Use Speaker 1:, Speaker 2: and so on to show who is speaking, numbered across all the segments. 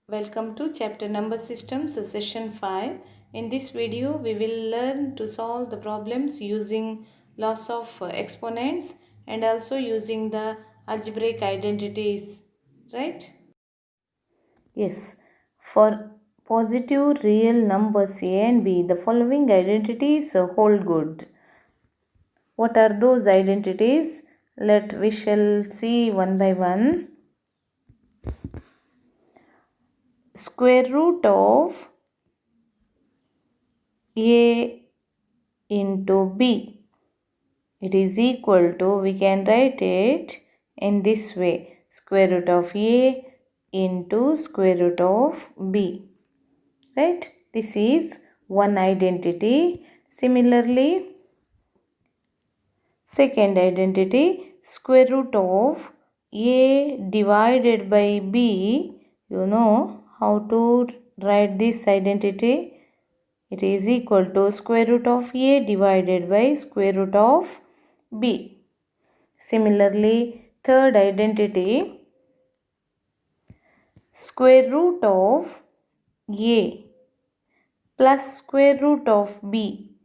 Speaker 1: Welcome to chapter number systems session 5. In this video we will learn to solve the problems using loss of exponents and also using the algebraic identities, right? Yes, for positive real numbers a and b, the following identities hold good. What are those identities? We shall see one by one. Square root of a into b, it is equal to, we can write it in this way, square root of a into square root of b, right? This is one identity. Similarly, second identity, square root of a divided by b, you know how to write this identity. It is equal to square root of a divided by square root of b. Similarly, third identity, square root of a plus square root of b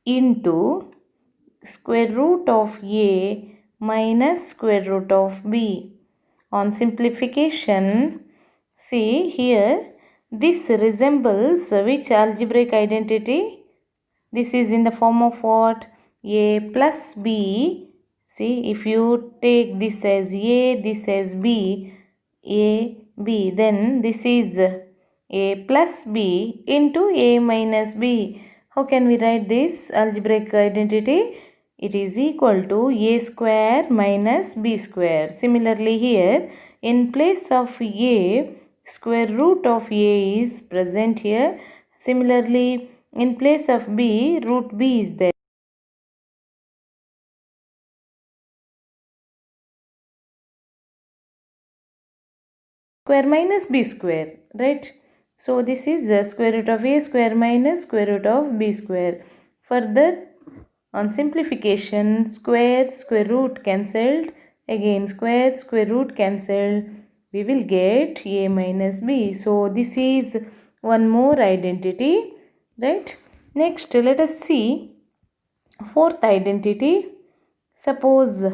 Speaker 1: into square root of a minus square root of b. On simplification, see here, this resembles which algebraic identity? This is in the form of what? A plus b. See, if you take this as a, this as b, a, b, then this is a plus b into a minus b. How can we write this algebraic identity? It is equal to a square minus b square. Similarly here, in place of a, square root of a is present here. Similarly, in place of b, root b is there. Square minus b square, right? So this is the square root of a square minus square root of b square. Further, on simplification, square root cancelled, again square root cancelled, we will get a minus b. So this is one more identity, right? Next, let us see fourth identity. Suppose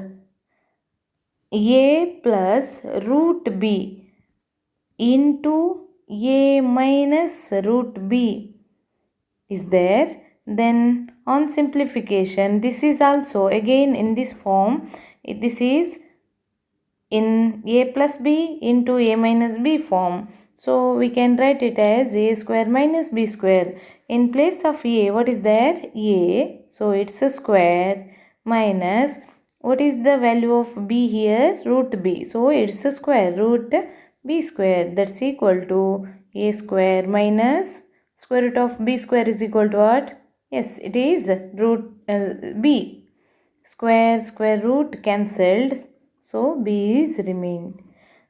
Speaker 1: a plus root b into a minus root b is there. Then on simplification, this is also again in this form. This is in a plus b into a minus b form. So we can write it as a square minus b square. In place of a, what is there? A. So it's a square minus, what is the value of b here? Root b. So it's a square root b square. That's equal to a square minus square root of b square is equal to what? Yes, it is root b. Square root cancelled. So b is remained.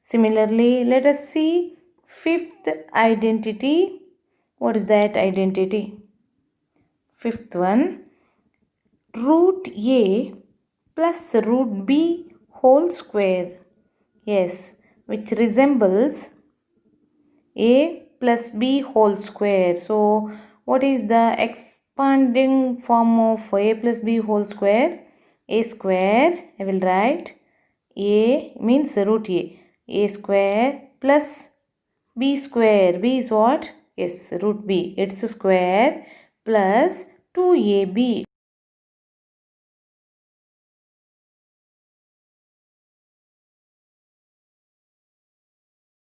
Speaker 1: Similarly, let us see fifth identity. What is that identity? Fifth one, root a plus root b whole square. Yes, which resembles a plus b whole square. So what is the expanding form of a plus b whole square? A square, I will write, a means root a square plus b square. B is what? Yes, root b. It's a square plus 2ab is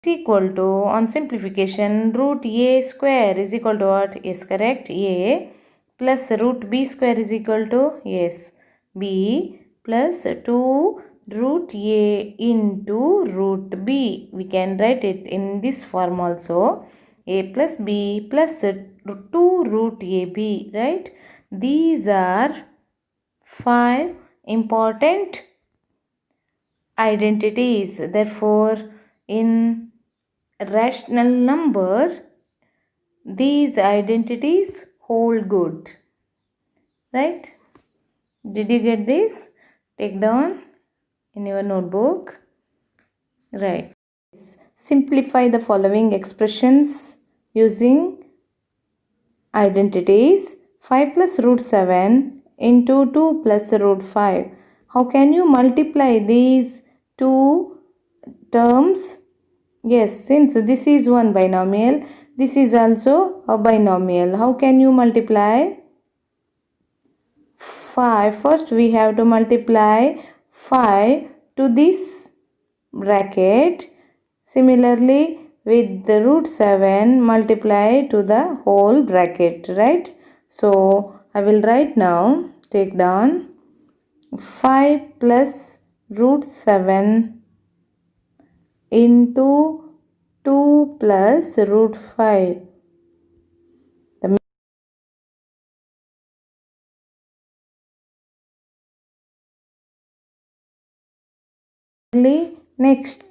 Speaker 1: equal to, on simplification, root a square is equal to what? Yes, correct. A plus root b square is equal to, yes, b plus 2 root a into root b. We can write it in this form also. A plus b plus 2 root ab, right? These are 5 important identities. Therefore, in rational number, these identities hold good, right? Did you get this? Take down in your notebook, right? Simplify the following expressions using identities. 5 plus root 7 into 2 plus root 5. How can you multiply these two terms? Yes, since this is one binomial, this is also a binomial. How can you multiply? 5. First we have to multiply 5 to this bracket. Similarly, with the root 7, multiply to the whole bracket, right? So, I will write now, take down 5 plus root 7 into 2 plus root 5. Next,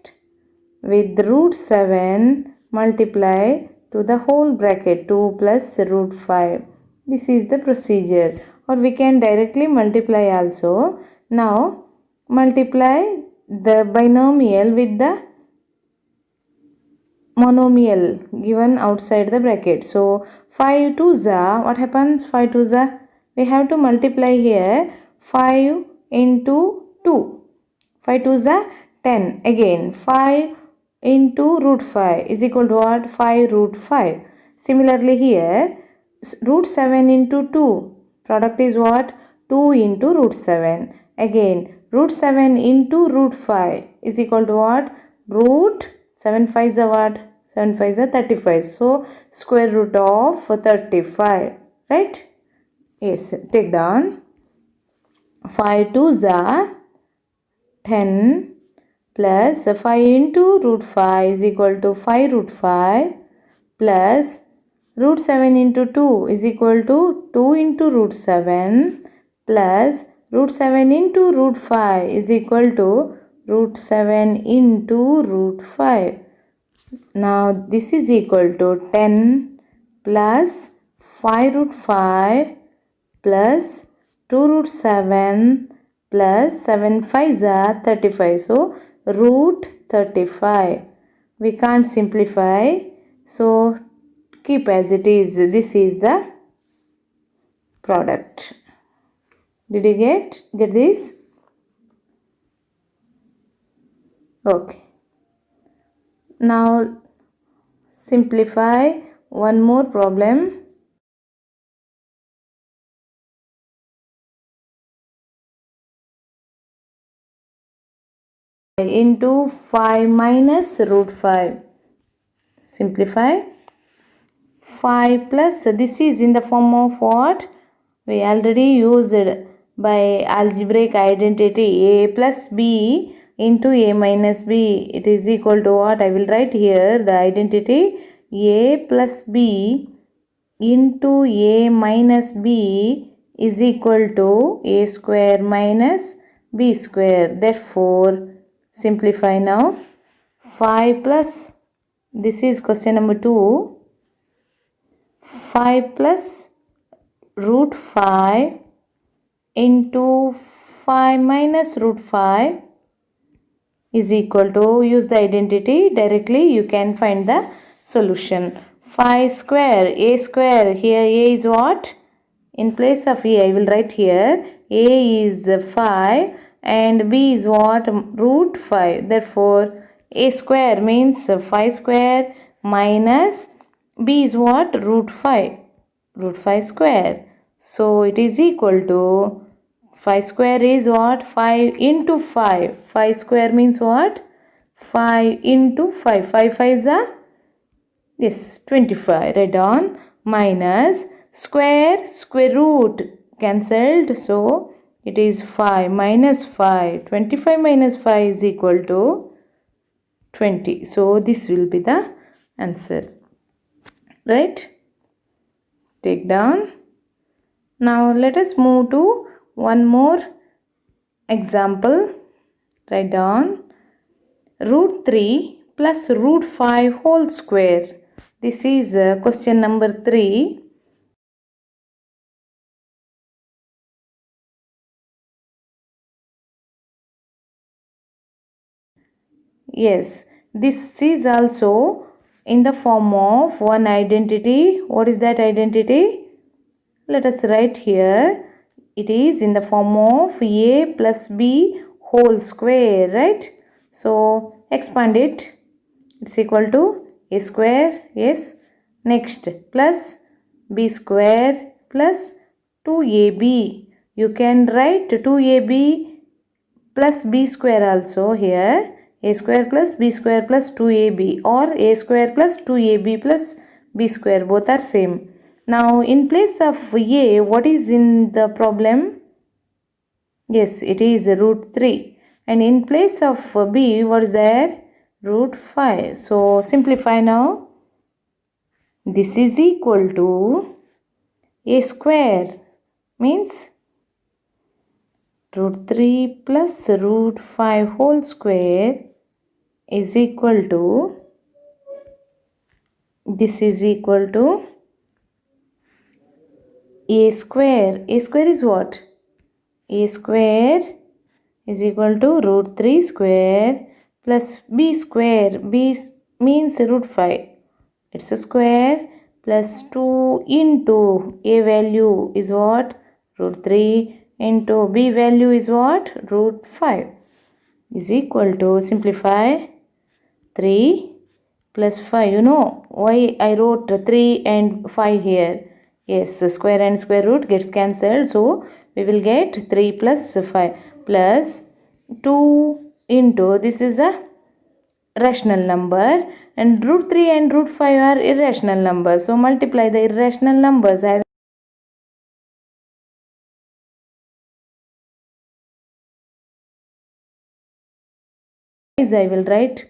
Speaker 1: with root 7 multiply to the whole bracket 2 plus root 5. This is the procedure, or we can directly multiply also. Now multiply the binomial with the monomial given outside the bracket. So 5 2s are, what happens? 5 2s are, we have to multiply here 5 into 2. 5 2s are 10. Again 5 into root 5 is equal to what? 5 root 5. Similarly here root 7 into 2, product is what? 2 into root 7. Again root 7 into root 5 is equal to what? Root 7 5s are what? 7 5s are 35. So square root of 35, right? Yes, take down 5 2s are 10 plus 5 into root 5 is equal to 5 root 5 plus root 7 into 2 is equal to 2 into root 7 plus root 7 into root 5 is equal to root 7 into root 5. Now this is equal to 10 plus 5 root 5 plus 2 root 7 plus 7 5s are 35. So root 35. We can't simplify. So keep as it is. This is the product. Did you get this? Okay. Now simplify one more problem. Into 5 minus root 5. Simplify. 5 plus, this is in the form of what? We already used by algebraic identity a plus b into a minus b. It is equal to what? I will write here the identity a plus b into a minus b is equal to a square minus b square. Therefore, simplify now. 5 plus, this is question number 2. 5 plus root 5 into 5 minus root 5 is equal to, use the identity directly, you can find the solution. 5 square, a square, here a is what? In place of a, I will write here a is 5 and b is what? Root 5. Therefore, a square means 5 square minus b is what? Root 5. Root 5 square. So it is equal to 5 square is what? 5 into 5. 5 square means what? 5 into 5. 5 5s are? Yes, 25. Write down. Minus square root cancelled. So it is 5 minus 5. 25 minus 5 is equal to 20. So this will be the answer. Right? Take down. Now let us move to one more example. Write down root 3 plus root 5 whole square. This is question number 3. Yes, this is also in the form of one identity. What is that identity? Let us write here. It is in the form of a plus b whole square, right? So expand it. It's equal to a square. Yes. Next, plus b square plus 2ab. You can write 2ab plus b square also here. A square plus b square plus 2ab, or a square plus 2ab plus b square, both are same. Now in place of a, what is in the problem? Yes, it is root 3. And in place of b, what is there? Root 5. So simplify now. This is equal to a square means root 3 plus root 5 whole square is equal to, this is equal to a square. A square is what? A square is equal to root 3 square plus b square. B means root 5. It's a square plus 2 into a value is what? Root 3 into b value is what? Root 5 is equal to, simplify, 3 plus 5. You know why I wrote 3 and 5 here? Yes, square and square root gets cancelled. So we will get 3 plus 5 plus 2 into, this is a rational number, and root 3 and root 5 are irrational numbers. So multiply the irrational numbers. I will write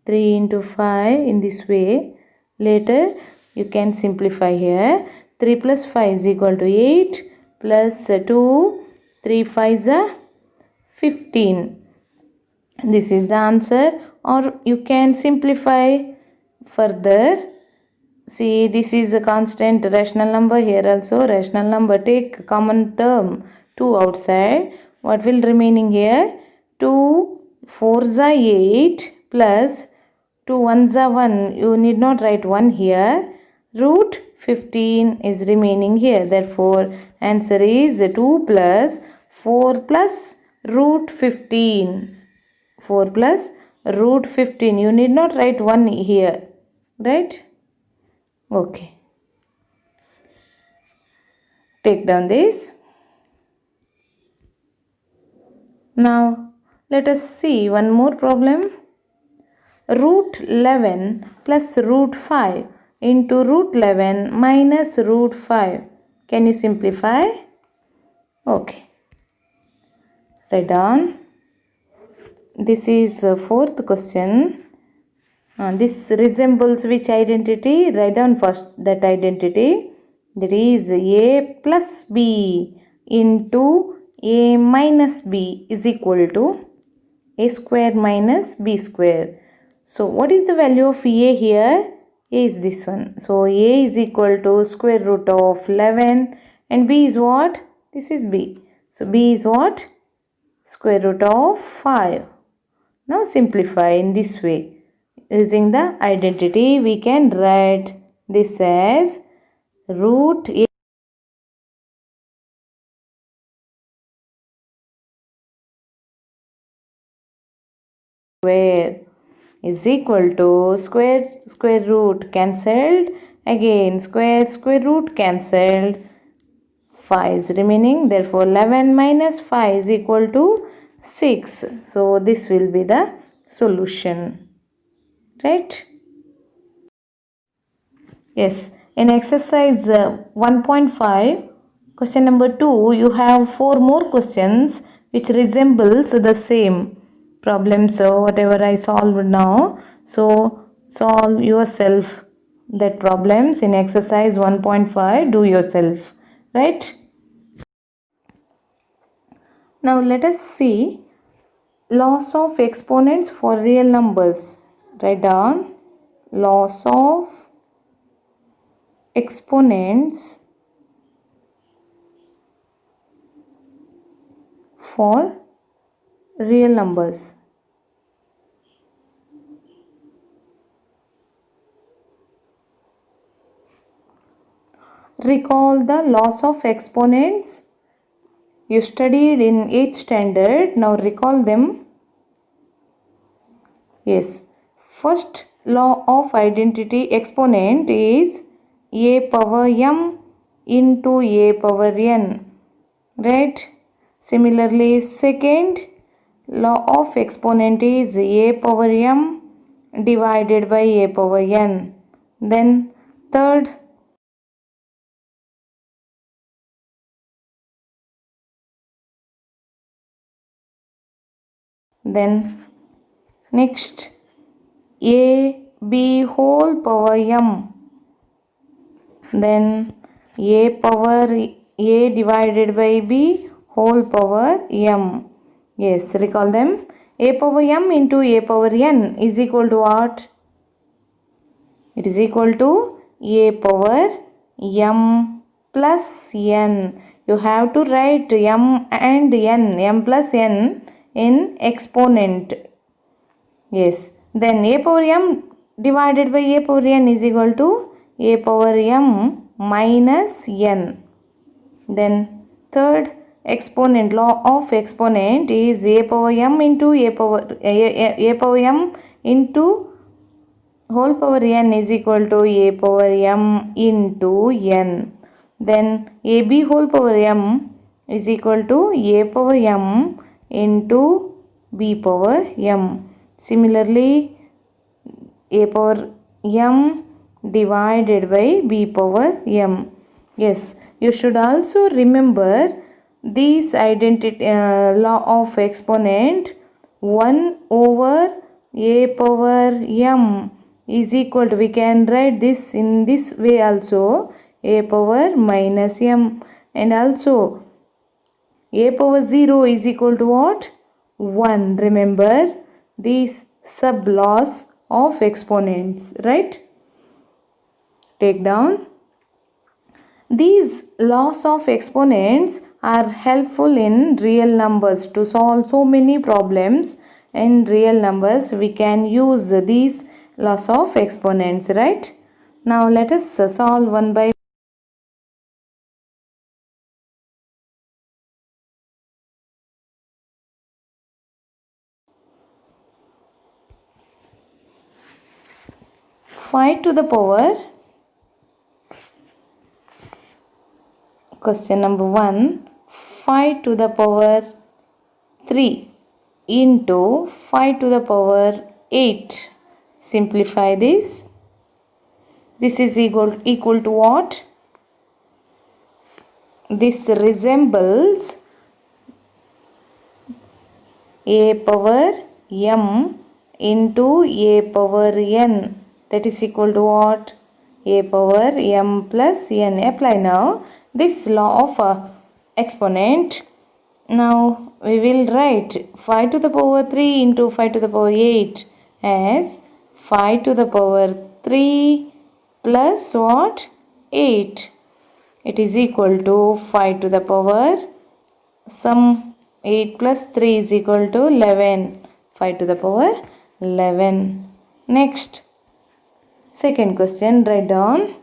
Speaker 1: 3 into 5 in this way. Later you can simplify here. 3 plus 5 is equal to 8 plus 2. 3 5 is 15. This is the answer. Or you can simplify further. See, this is a constant rational number, here also rational number. Take common term 2 outside. What will remaining here? 2 4s are 8 plus 2 1s are 1. You need not write 1 here. Root 15 is remaining here. Therefore, answer is 2 plus 4 plus root 15. 4 plus root 15. You need not write 1 here. Right? Okay. Take down this. Now, let us see one more problem. Root 11 plus root 5 into root 11 minus root 5. Can you simplify? Okay. Write down. This is fourth question. This resembles which identity? Write down first that identity. That is a plus b into a minus b is equal to a square minus b square. So what is the value of a here? A is this one. So a is equal to square root of 11 and b is what? This is b. So b is what? Square root of 5. Now simplify in this way. Using the identity, we can write this as root a square is equal to square root cancelled, again square root cancelled, 5 is remaining. Therefore 11 minus 5 is equal to 6. So this will be the solution, right? Yes, in exercise 1.5, question number 2, you have 4 more questions which resembles the same problem. So whatever I solved now, so solve yourself that problems in exercise 1.5, do yourself, right? Now let us see loss of exponents for real numbers. Write down loss of exponents for real numbers. recall the laws of exponents you studied in 8th standard. Now recall them. Yes, first law of identity exponent is a power m into a power n, right? Similarly, second law of exponent is a power m divided by a power n. Then third, then next a b whole power m, then a power a divided by b whole power m. Yes, recall them. A power m into a power n is equal to what? It is equal to a power m plus n. You have to write m and n, m plus n in exponent. Yes, then a power m divided by a power n is equal to a power m minus n. Then third exponent, law of exponent is a power m into a power m into whole power n is equal to a power m into n. Then ab whole power m is equal to a power m into b power m. Similarly, a power m divided by b power m. Yes, you should also remember this identity law of exponent 1 over a power m is equal to, we can write this in this way also, a power minus m, and also a power 0 is equal to what? 1. Remember these sub laws of exponents, right? Take down. These laws of exponents are helpful in real numbers. To solve so many problems in real numbers, we can use these laws of exponents, right? Now let us solve one by five to the power. Question number 1, 5 to the power 3 into 5 to the power 8. Simplify this. This is equal to what? This resembles a power m into a power n. That is equal to what? A power m plus n. Apply now this law of exponent. Now we will write 5 to the power 3 into 5 to the power 8 as 5 to the power 3 plus what? 8. It is equal to 5 to the power sum 8 plus 3 is equal to 11. 5 to the power 11. Next, second question, write down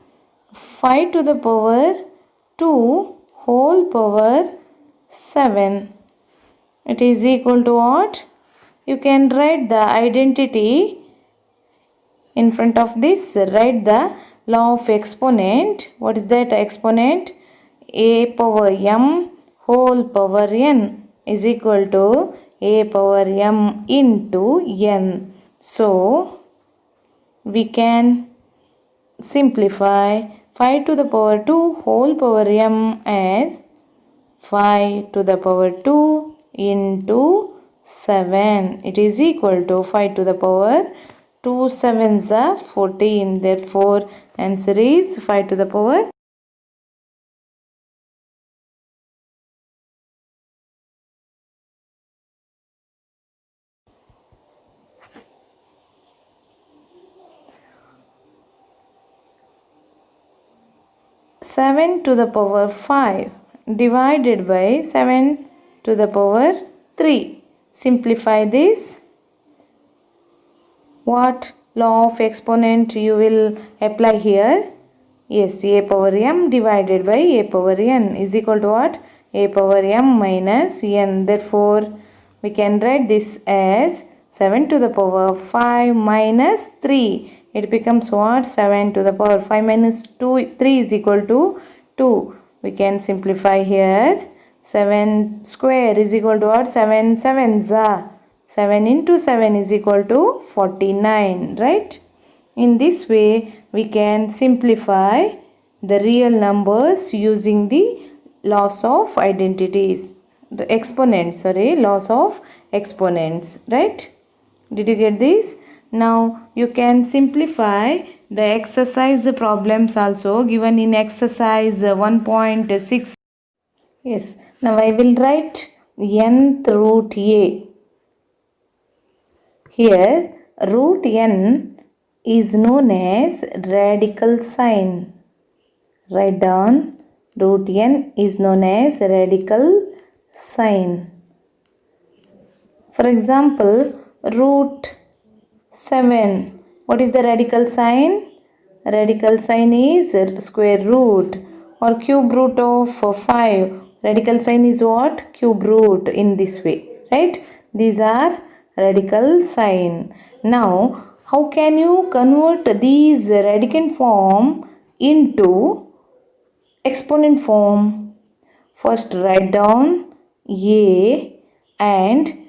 Speaker 1: 5 to the power 2 whole power 7. It is equal to what? You can write the identity in front of this. Write the law of exponent. What is that exponent? A power m whole power n is equal to a power m into n. So we can simplify 5 to the power 2 whole power m as 5 to the power 2 into 7. It is equal to 5 to the power 2 sevens are 14. Therefore, answer is 5 to the power 7 to the power 5 divided by 7 to the power 3. Simplify this. What law of exponent you will apply here? Yes, a power m divided by a power n is equal to what? A power m minus n. Therefore, we can write this as 7 to the power 5 minus 3. It becomes what? 7 to the power 5 minus 2, 3 is equal to 2. We can simplify here. 7 square is equal to what? 7 sevens are. 7 into 7 is equal to 49, right? In this way, we can simplify the real numbers using the laws of identities. The exponents, laws of exponents, right? Did you get this? Now, you can simplify the exercise problems also given in exercise 1.6. Yes, now I will write nth root a. Here, root n is known as radical sign. Write down, root n is known as radical sign. For example, root 7. What is the radical sign? Radical sign is square root or cube root of 5. Radical sign is what? Cube root in this way, right? These are radical sign. Now, how can you convert these radicand form into exponent form? First write down a and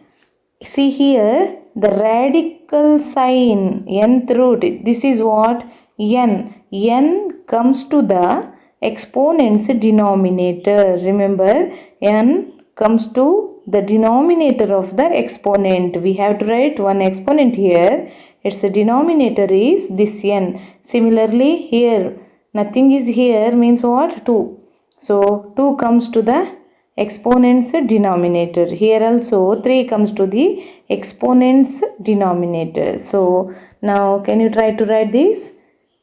Speaker 1: see here the radical sign nth root. This is what? N. N comes to the exponent's denominator. Remember, n comes to the denominator of the exponent. We have to write one exponent here. Its denominator is this n. Similarly, here nothing is here means what? 2. So 2 comes to the exponent's denominator. Here also 3 comes to the exponent's denominator. So now can you try to write this?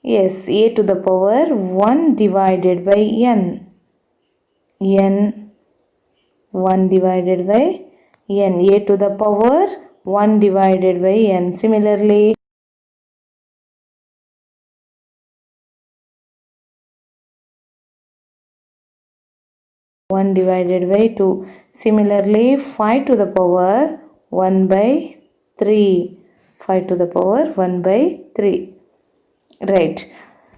Speaker 1: Yes, a to the power 1 divided by n. N 1 divided by n. A to the power 1 divided by n. Similarly, 1 divided by 2. Similarly, 5 to the power 1 by 3. 5 to the power 1 by 3. Right.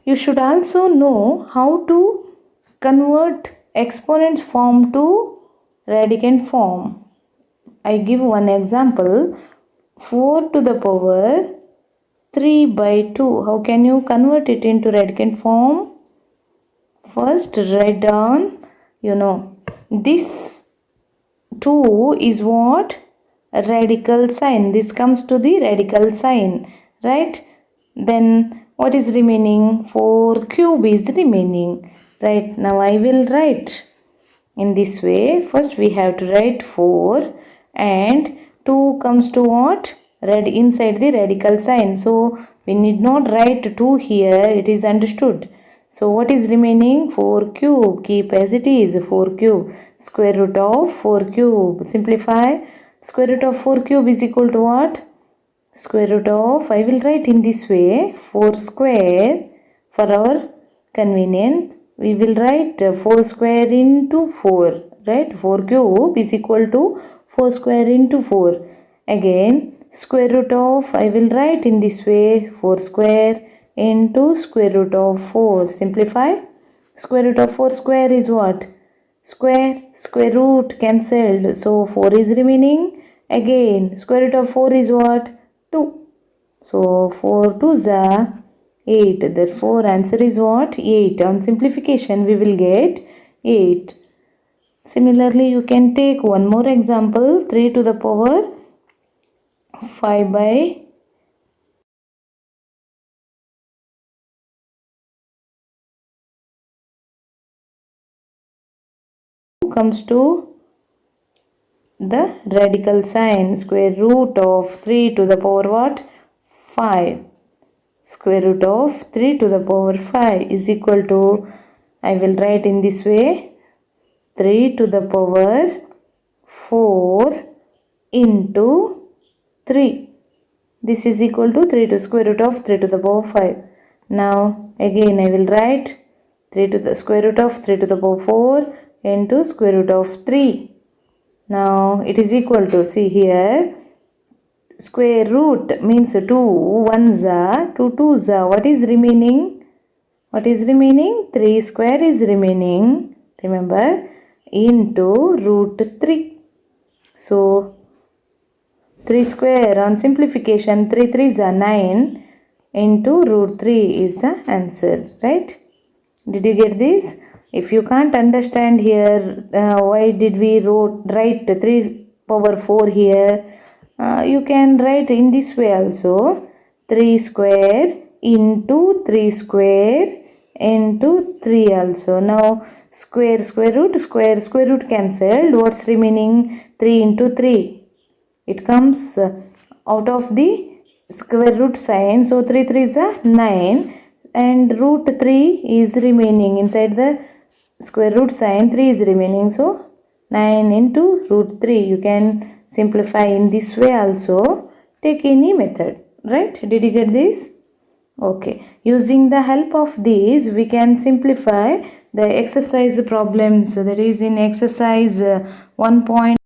Speaker 1: You should also know how to convert exponents form to radicand form. I give one example. 4 to the power 3 by 2. How can you convert it into radicand form? First write down, this 2 is what? A radical sign. This comes to the radical sign, right? Then what is remaining? 4 cube is remaining, right? Now I will write in this way. First we have to write 4 and 2 comes to what? Inside the radical sign. So we need not write 2 here. It is understood. So what is remaining? 4 cube. Keep as it is. 4 cube. Square root of 4 cube. Simplify. Square root of 4 cube is equal to what? Square root of, I will write in this way, 4 square. For our convenience, we will write 4 square into 4. Right? 4 cube is equal to 4 square into 4. Again, square root of, I will write in this way, 4 square into square root of 4. Simplify. Square root of 4 square is what? Square root cancelled. So 4 is remaining. Again, square root of 4 is what? 2. So 4 2s are 8. Therefore, answer is what? 8. On simplification, we will get 8. Similarly, you can take one more example. 3 to the power 5 by comes to the radical sign. Square root of 3 to the power what? 5. Square root of 3 to the power 5 is equal to, I will write in this way, 3 to the power 4 into 3. This is equal to 3 to square root of 3 to the power 5. Now again I will write 3 to the square root of 3 to the power 4 into square root of 3. Now it is equal to, see here, square root means 2 ones are, 2 twos are. What is remaining? What is remaining? 3 square is remaining. Remember, into root 3. So 3 square on simplification, 3 3s are 9 into root 3 is the answer, right? Did you get this? If you can't understand here, why did we write 3 power 4 here? You can write in this way also. 3 square into 3 square into 3 also. Now square root cancelled. What's remaining? 3 into 3. It comes out of the square root sign. So 3 3s are 9 and root 3 is remaining inside the square root sign. 3 is remaining. So 9 into root 3. You can simplify in this way also. Take any method. Right? Did you get this? Okay. Using the help of these, we can simplify the exercise problems. That is in exercise 1.